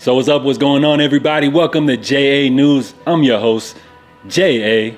So what's up, what's going on, everybody? Welcome to JA News. I'm your host, JA.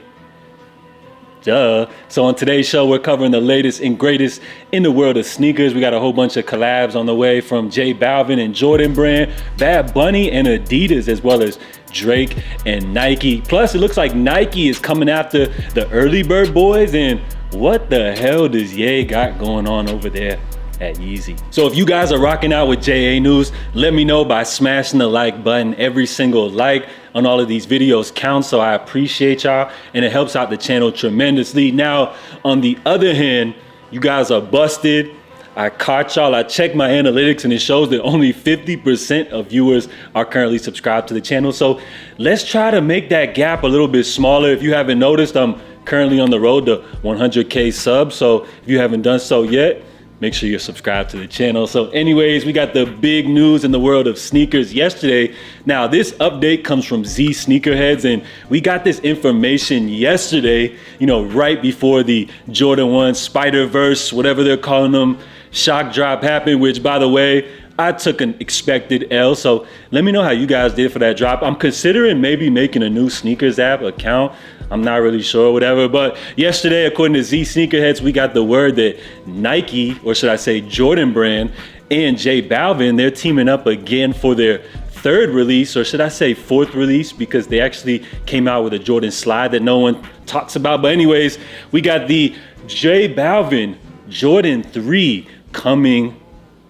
Duh. So on today's show, we're covering the latest and greatest in the world of sneakers. We got a whole bunch of collabs on the way from Balvin and Jordan Brand, Bad Bunny and Adidas, as well as Drake and Nike. Plus, it looks like Nike is coming after the early bird boys. And what the hell does Ye got going on over there at Yeezy? So if you guys are rocking out with JA News, let me know by smashing the like button. Every single like on all of these videos counts, so I appreciate y'all, and it helps out the channel tremendously. Now, on the other hand, you guys are busted. I caught y'all. I checked my analytics and it shows that only 50% of viewers are currently subscribed to the channel. So let's try to make that gap a little bit smaller. If you haven't noticed, I'm currently on the road to 100K subs. So if you haven't done so yet, make sure you're subscribed to the channel. So anyways, we got the big news in the world of sneakers yesterday. Now, this update comes from Z Sneakerheads, and we got this information yesterday, right before the Jordan 1 Spider-Verse, whatever they're calling them, shock drop happened, which, by the way, I took an expected L. So let me know how you guys did for that drop. I'm considering maybe making a new sneakers app account. I'm not really sure, whatever. But yesterday, according to Z Sneakerheads, we got the word that Nike, or should I say Jordan Brand, and Balvin, they're teaming up again for their third release, or should I say fourth release, because they actually came out with a Jordan slide that no one talks about. But anyways, we got the Balvin Jordan 3 coming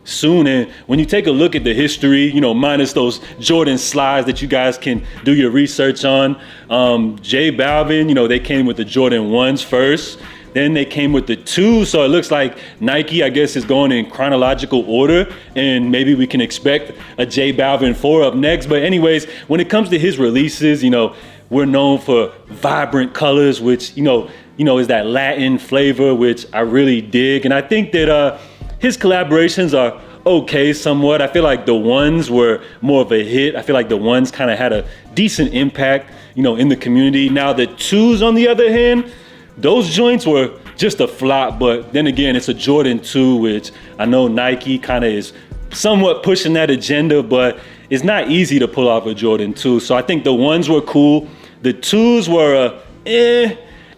soon. And when you take a look at the history, minus those Jordan slides that you guys can do your research on, Balvin, they came with the Jordan 1s first, then they came with the 2s. So it looks like Nike, I guess, is going in chronological order, and maybe we can expect a Balvin 4 up next. But anyways, when it comes to his releases, we're known for vibrant colors, which, is that Latin flavor, which I really dig. And I think that his collaborations are okay somewhat. I feel like the 1s were more of a hit. I feel like the 1s kind of had a decent impact, in the community. Now the 2s, on the other hand, those joints were just a flop. But then again, it's a Jordan 2, which I know Nike kind of is somewhat pushing that agenda, but it's not easy to pull off a Jordan 2. So I think the 1s were cool. The 2s were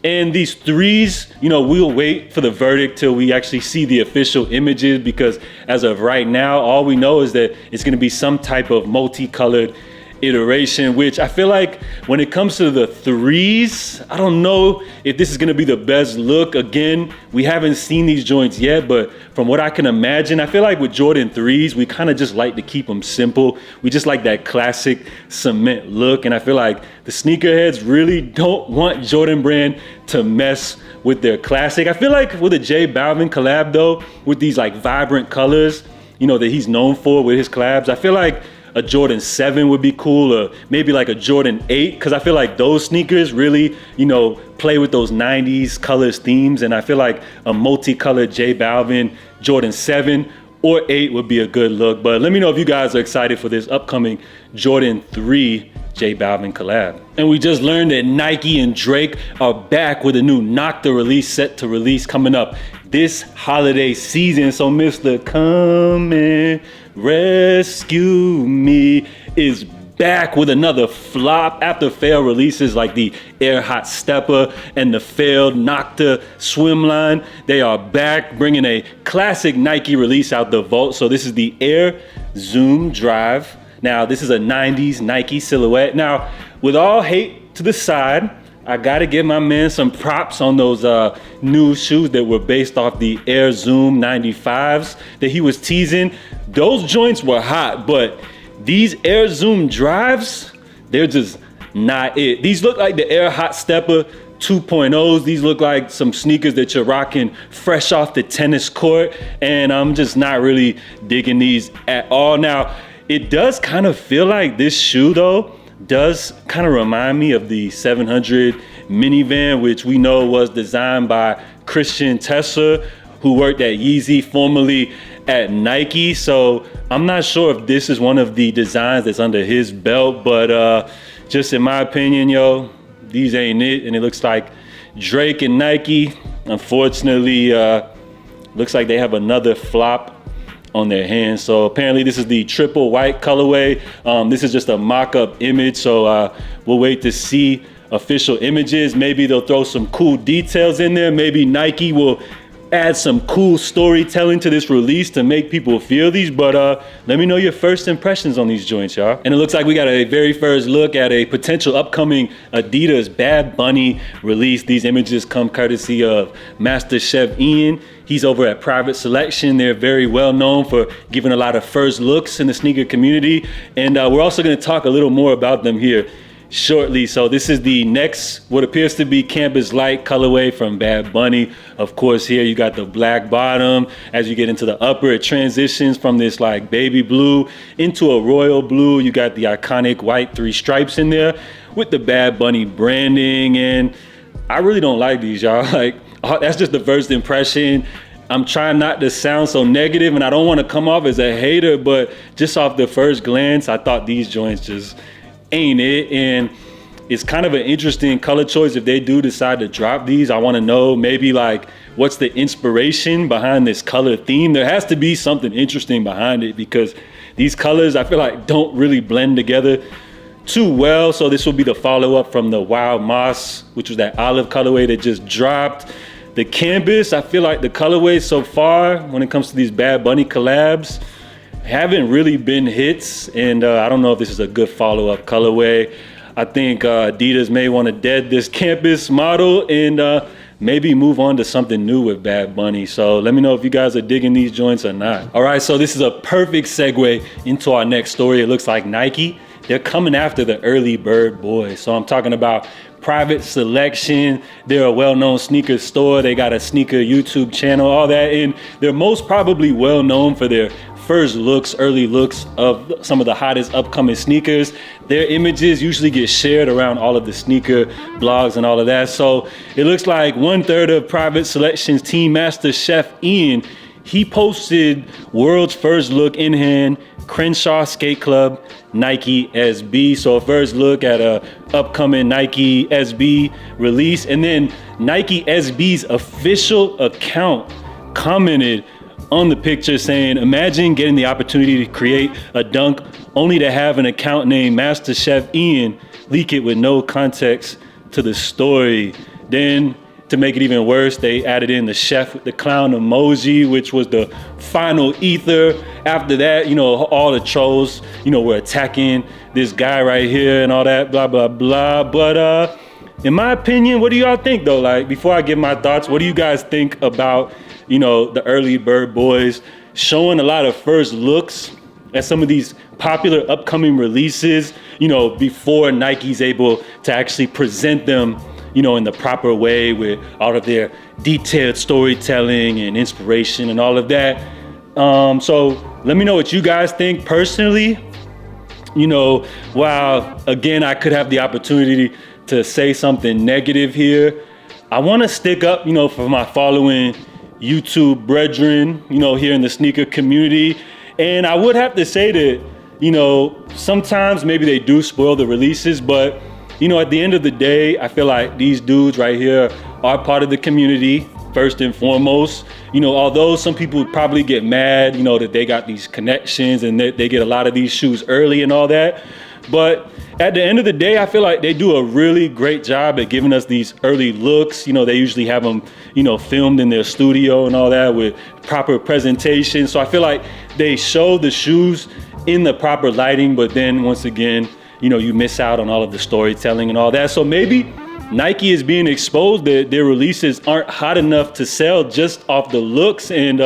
and these 3s, we'll wait for the verdict till we actually see the official images, because as of right now, all we know is that it's going to be some type of multicolored iteration, which I feel like when it comes to the 3s, I don't know if this is going to be the best look. Again, we haven't seen these joints yet, but from what I can imagine, I feel like with Jordan 3s, we kind of just like to keep them simple. We just like that classic cement look, and I feel like the sneakerheads really don't want Jordan Brand to mess with their classic. I feel like with a Balvin collab, though, with these like vibrant colors, that he's known for with his collabs, I feel like a Jordan 7 would be cool, or maybe like a Jordan 8, because I feel like those sneakers really, play with those 90s colors themes, and I feel like a multicolored Balvin Jordan 7 or 8 would be a good look. But let me know if you guys are excited for this upcoming Jordan 3 Balvin collab. And we just learned that Nike and Drake are back with a new Nocta release set to release coming up this holiday season. So Mr. Come and Rescue Me is back with another flop after failed releases like the Air Hot Stepper and the failed Nocta Swimline. They are back bringing a classic Nike release out the vault. So this is the Air Zoom Drive. Now, this is a 90s Nike silhouette. Now, with all hate to the side, I gotta give my man some props on those new shoes that were based off the Air Zoom 95s that he was teasing. Those joints were hot, but these Air Zoom Drives, they're just not it. These look like the Air Hot Stepper 2.0s. These look like some sneakers that you're rocking fresh off the tennis court, and I'm just not really digging these at all. Now, it does kind of feel like this shoe, though, does kind of remind me of the 700 minivan, which we know was designed by Christian Tesser, who worked at Yeezy, formerly at Nike. So I'm not sure if this is one of the designs that's under his belt, but just in my opinion, these ain't it. And it looks like Drake and Nike, unfortunately, looks like they have another flop on their hands. So apparently this is the triple white colorway. This is just a mock-up image, so we'll wait to see official images. Maybe they'll throw some cool details in there. Maybe Nike will add some cool storytelling to this release to make people feel these, but let me know your first impressions on these joints, y'all. And it looks like we got a very first look at a potential upcoming Adidas Bad Bunny release. These images come courtesy of Master Chef Ian. He's over at Private Selection. They're very well known for giving a lot of first looks in the sneaker community, and we're also going to talk a little more about them here shortly. So this is the next, what appears to be Campus Light colorway from Bad Bunny. Of course, here you got the black bottom. As you get into the upper, it transitions from this like baby blue into a royal blue. You got the iconic white 3 stripes in there with the Bad Bunny branding. And I really don't like these, y'all. Like, that's just the first impression. I'm trying not to sound so negative, and I don't want to come off as a hater, but just off the first glance, I thought these joints just ain't it. And it's kind of an interesting color choice. If they do decide to drop these, I want to know maybe like what's the inspiration behind this color theme. There has to be something interesting behind it, because these colors I feel like don't really blend together too well. So this will be the follow-up from the Wild Moss, which was that olive colorway that just dropped. The Canvas, I feel like the colorways so far when it comes to these Bad Bunny collabs haven't really been hits, and I don't know if this is a good follow-up colorway. I think Adidas may want to dead this Campus model and maybe move on to something new with Bad Bunny. So let me know if you guys are digging these joints or not. All right, so this is a perfect segue into our next story. It looks like Nike, they're coming after the early bird boys. So I'm talking about Private Selection. They're a well-known sneaker store. They got a sneaker YouTube channel, all that, and they're most probably well known for their first looks, early looks of some of the hottest upcoming sneakers. Their images usually get shared around all of the sneaker blogs and all of that. So it looks like 1/3 of Private Selection's team master Chef Ian, he posted world's first look in hand, Crenshaw Skate Club Nike SB. So a first look at a upcoming Nike SB release, and then Nike SB's official account commented on the picture saying, imagine getting the opportunity to create a dunk only to have an account named Master Chef Ian leak it with no context to the story. Then to make it even worse, they added in the chef with the clown emoji, which was the final ether. After that, you know, all the trolls, you know, were attacking this guy right here and all that, blah, blah, blah. But in my opinion, what do y'all think though? Like, before I give my thoughts, what do you guys think about, you know, the early bird boys showing a lot of first looks at some of these popular upcoming releases, you know, before Nike's able to actually present them, you know, in the proper way with all of their detailed storytelling and inspiration and all of that. So let me know what you guys think personally. You know, while again, I could have the opportunity to say something negative here, I want to stick up, you know, for my following YouTube brethren, you know, here in the sneaker community. And I would have to say that, you know, sometimes maybe they do spoil the releases, but, you know, at the end of the day, I feel like these dudes right here are part of the community, first and foremost. You know, although some people would probably get mad, you know, that they got these connections and they get a lot of these shoes early and all that. But at the end of the day, I feel like they do a really great job at giving us these early looks. You know, they usually have them, you know, filmed in their studio and all that with proper presentation. So I feel like they show the shoes in the proper lighting, but then once again, you know, you miss out on all of the storytelling and all that. So maybe Nike is being exposed that their releases aren't hot enough to sell just off the looks, and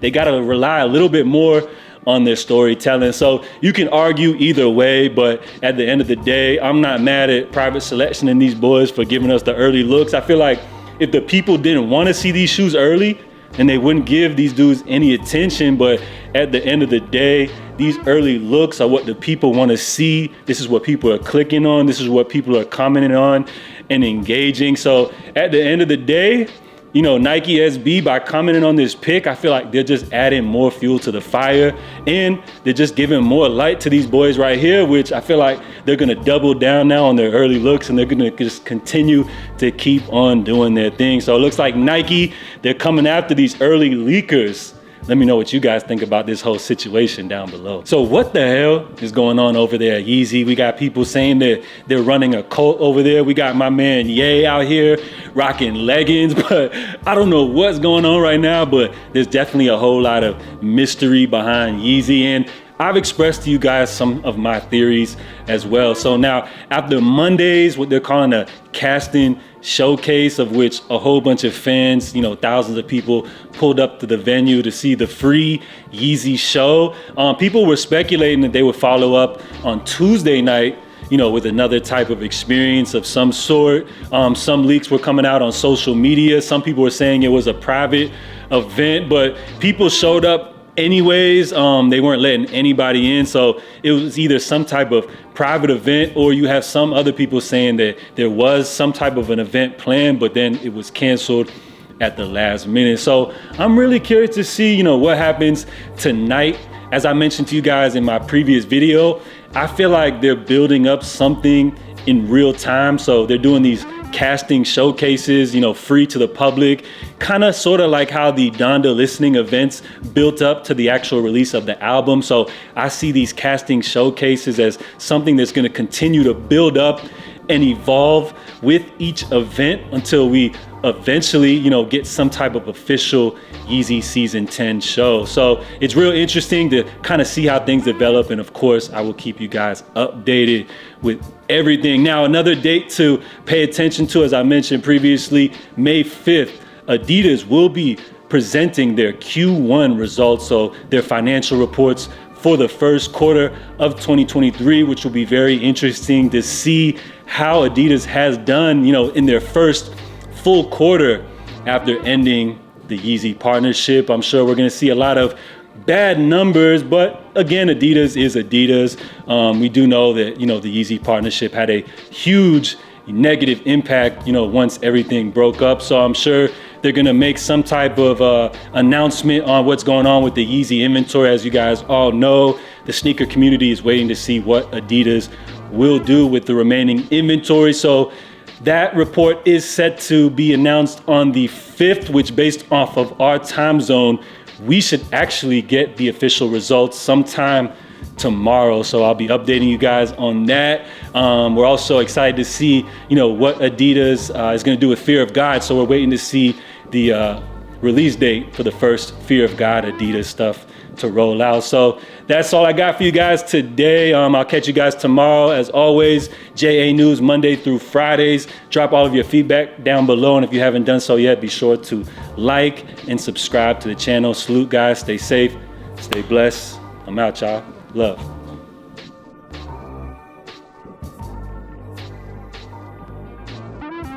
they got to rely a little bit more on their storytelling. So you can argue either way, but at the end of the day, I'm not mad at Private Selection and these boys for giving us the early looks. I feel like if the people didn't want to see these shoes early, then they wouldn't give these dudes any attention. But at the end of the day, these early looks are what the people want to see. This is what people are clicking on. This is what people are commenting on and engaging. So at the end of the day, you know, Nike SB, by commenting on this pic, I feel like they're just adding more fuel to the fire, and they're just giving more light to these boys right here, which I feel like they're gonna double down now on their early looks, and they're gonna just continue to keep on doing their thing. So it looks like Nike, they're coming after these early leakers let me know what you guys think about this whole situation down below. So what the hell is going on over there at Yeezy? We got people saying that they're running a cult over there. We got my man Ye out here rocking leggings, but I don't know what's going on right now, but there's definitely a whole lot of mystery behind Yeezy, and I've expressed to you guys some of my theories as well. So now, after Monday's, what they're calling a casting showcase, of which a whole bunch of fans, thousands of people pulled up to the venue to see the free Yeezy show, people were speculating that they would follow up on Tuesday night, with another type of experience of some sort. Some leaks were coming out on social media. Some people were saying it was a private event, but people showed up anyways. They weren't letting anybody in, so it was either some type of private event, or you have some other people saying that there was some type of an event planned, but then it was canceled at the last minute. So I'm really curious to see, what happens tonight. As I mentioned to you guys in my previous video, I feel like they're building up something in real time. So they're doing these casting showcases, free to the public, kind of sort of like how the Donda listening events built up to the actual release of the album. So I see these casting showcases as something that's going to continue to build up and evolve with each event until we eventually, get some type of official Yeezy season 10 show. So it's real interesting to kind of see how things develop. And of course, I will keep you guys updated with everything. Now, another date to pay attention to, as I mentioned previously, May 5th, Adidas will be presenting their Q1 results. So their financial reports for the first quarter of 2023, which will be very interesting to see how Adidas has done, in their first full quarter after ending the Yeezy partnership. I'm sure we're going to see a lot of bad numbers, but again, Adidas is Adidas. We do know that, the Yeezy partnership had a huge negative impact, once everything broke up. So I'm sure they're going to make some type of announcement on what's going on with the Yeezy inventory. As you guys all know, the sneaker community is waiting to see what Adidas will do with the remaining inventory. So that report is set to be announced on the 5th, which, based off of our time zone, we should actually get the official results sometime tomorrow. So I'll be updating you guys on that. We're also excited to see, what Adidas is going to do with Fear of God. So we're waiting to see the release date for the first Fear of God Adidas stuff to roll out. So that's all I got for you guys today. I'll catch you guys tomorrow. As always, JA News Monday through Fridays. Drop all of your feedback down below, and if you haven't done so yet, be sure to like and subscribe to the channel. Salute, guys. Stay safe, stay blessed. I'm out, y'all. Love.